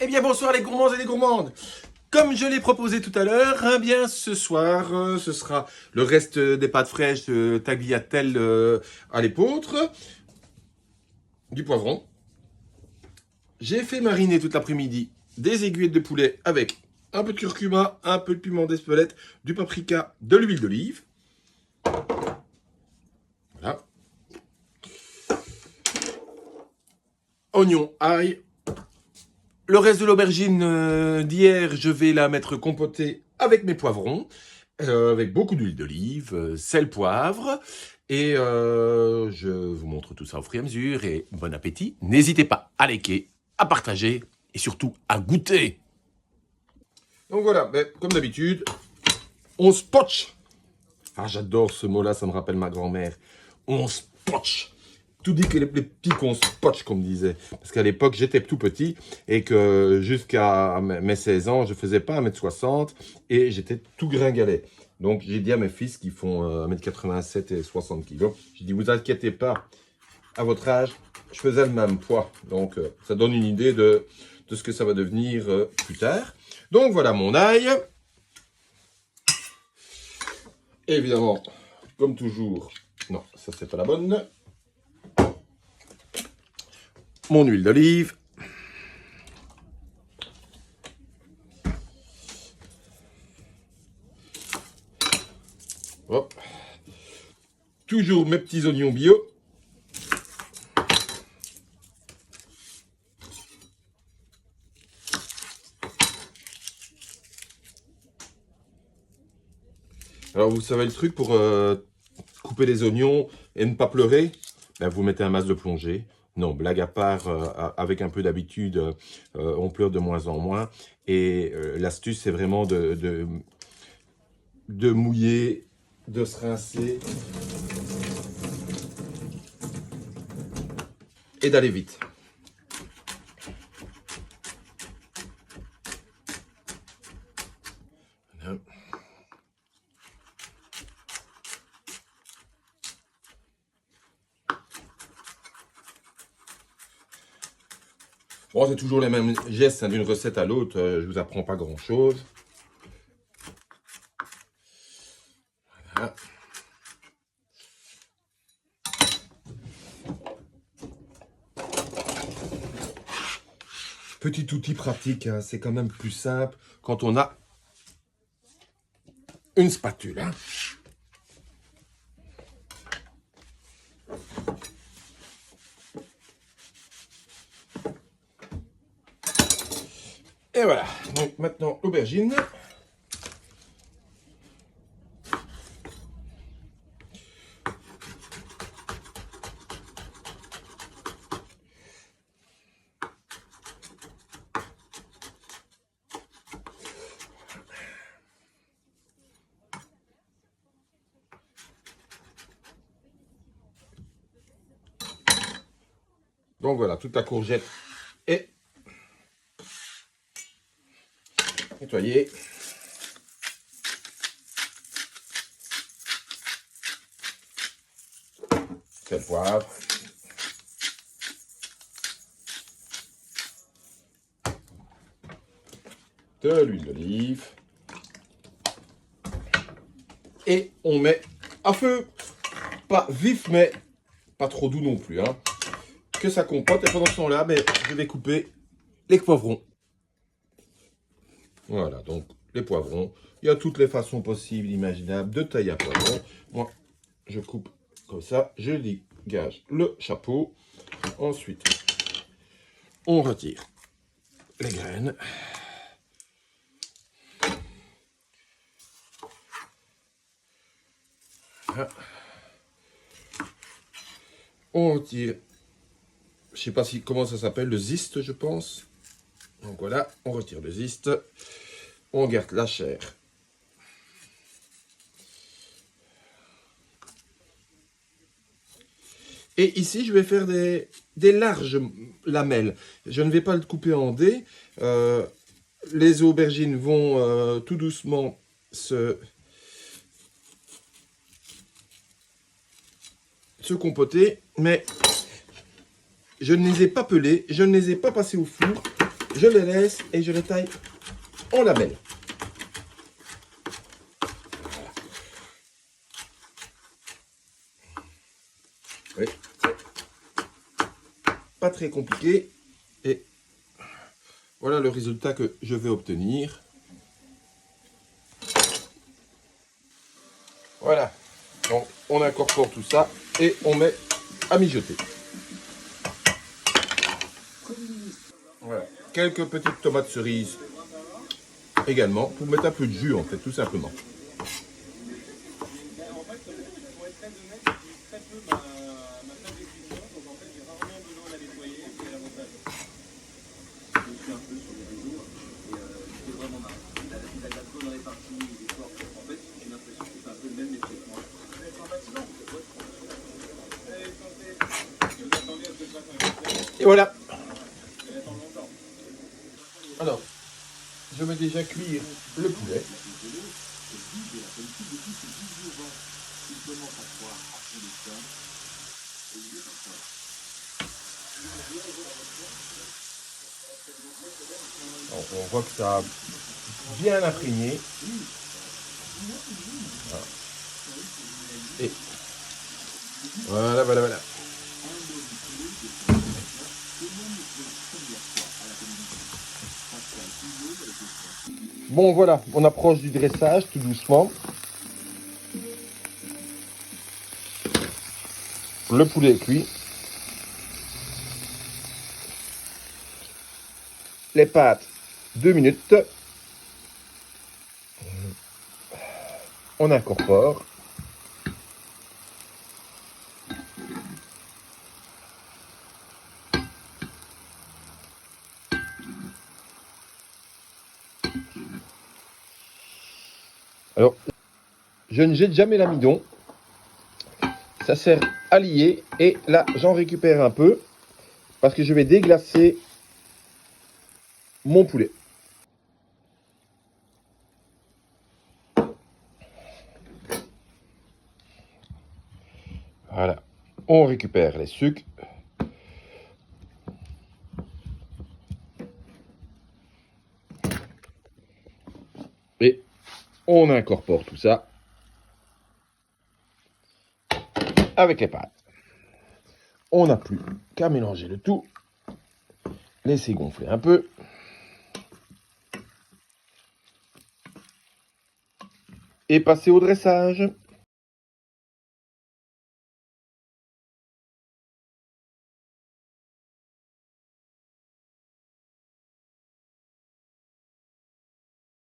Eh bien bonsoir les gourmands et les gourmandes. Comme je l'ai proposé tout à l'heure, eh bien ce soir, ce sera le reste des pâtes fraîches tagliatelle à l'épeautre, du poivron. J'ai fait mariner toute l'après-midi des aiguillettes de poulet avec un peu de curcuma, un peu de piment d'Espelette, du paprika, de l'huile d'olive. Voilà. Oignon, ail. Le reste de l'aubergine d'hier, je vais la mettre compotée avec mes poivrons, avec beaucoup d'huile d'olive, sel, poivre. Et je vous montre tout ça au fur et à mesure. Et bon appétit. N'hésitez pas à liker, à partager et surtout à goûter. Donc voilà, comme d'habitude, on spotch. Ah, j'adore ce mot-là, ça me rappelle ma grand-mère. On spotch. Tout dit que les petits qu'on spotch, comme disait. Parce qu'à l'époque, j'étais tout petit et que jusqu'à mes 16 ans, je faisais pas 1m60 et j'étais tout gringalet. Donc, j'ai dit à mes fils qui font 1m87 et 60 kg, j'ai dit, vous inquiétez pas, à votre âge, je faisais le même poids. Donc, ça donne une idée de ce que ça va devenir plus tard. Donc, voilà mon ail. Évidemment, comme toujours, non, ça c'est pas la bonne. Mon huile d'olive. Hop. Toujours mes petits oignons bio. Alors vous savez le truc pour couper les oignons et ne pas pleurer, vous mettez un masque de plongée. Non, blague à part, avec un peu d'habitude, on pleure de moins en moins. Et l'astuce, c'est vraiment de mouiller, de se rincer et d'aller vite. Voilà. Bon, c'est toujours les mêmes gestes d'une recette à l'autre, je vous apprends pas grand-chose. Voilà. Petit outil pratique, hein, c'est quand même plus simple quand on a une spatule. Hein. Et voilà, donc maintenant l'aubergine. Donc voilà, toute la courgette est nettoyée. Sel, poivre. De l'huile d'olive. Et on met à feu. Pas vif, mais pas trop doux non plus. Hein. Que ça compote. Et pendant ce temps-là, je vais couper les poivrons. Voilà, donc les poivrons. Il y a toutes les façons possibles, imaginables, de tailler un poivron. Moi, je coupe comme ça. Je dégage le chapeau. Ensuite, on retire les graines. Voilà. On retire, je sais pas comment ça s'appelle, le zeste, je pense. Donc voilà, on retire le zeste. On garde la chair. Et ici, je vais faire des larges lamelles. Je ne vais pas le couper en dés. Les aubergines vont tout doucement se compoter. Mais je ne les ai pas pelées, je ne les ai pas passées au four. je les laisse et je les taille en lamelles. Oui, pas très compliqué. Et voilà le résultat que je vais obtenir. Voilà. Donc on incorpore tout ça et on met à mijoter. Voilà. Quelques petites tomates cerises également pour mettre un peu de jus en fait, tout simplement. Et voilà. Alors, je vais déjà cuire le poulet. Donc, on voit que ça a bien imprégné. Voilà. Et voilà, voilà, voilà. Bon, voilà, on approche du dressage tout doucement. Le poulet est cuit. Les pâtes, 2 minutes. On incorpore. Alors, je ne jette jamais l'amidon. Ça sert à lier. Et là, j'en récupère un peu parce que je vais déglacer mon poulet. Voilà. On récupère les sucres. Et on incorpore tout ça avec les pâtes. On n'a plus qu'à mélanger le tout. Laisser gonfler un peu. Et passer au dressage.